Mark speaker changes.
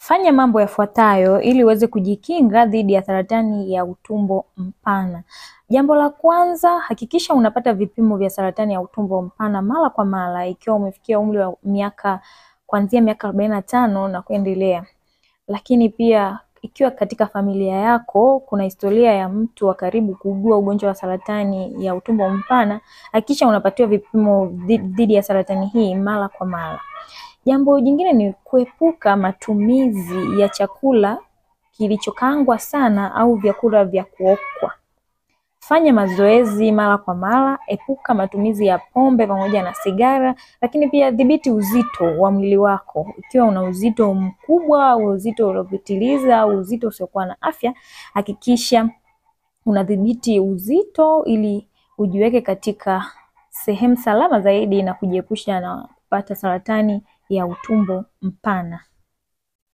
Speaker 1: Fanya mambo yafuatayo ili uweze kujikinga dhidi ya saratani ya utumbo mpana. Jambo la kwanza, hakikisha unapata vipimo vya saratani ya utumbo mpana mara kwa mara ikiwa umefikia umri wa kuanzia miaka 45 na kuendelea. Lakini pia ikiwa katika familia yako kuna historia ya mtu wa karibu kuugua ugonjwa wa saratani ya utumbo mpana, hakikisha unapatiwa vipimo dhidi ya saratani hii mara kwa mara. Jambo jingine ni kuepuka matumizi ya chakula kilichokaangwa sana au vyakula vya kuokwa. Fanya mazoezi mara kwa mara, epuka matumizi ya pombe pamoja na sigara, lakini pia dhibiti uzito wa mwili wako. Ikiwa una uzito mkubwa au uzito uliopitiliza au uzito usiokuwa na afya, hakikisha unadhibiti uzito ili ujiweke katika sehemu salama zaidi na kujiepusha na kupata saratani ya utumbo mpana.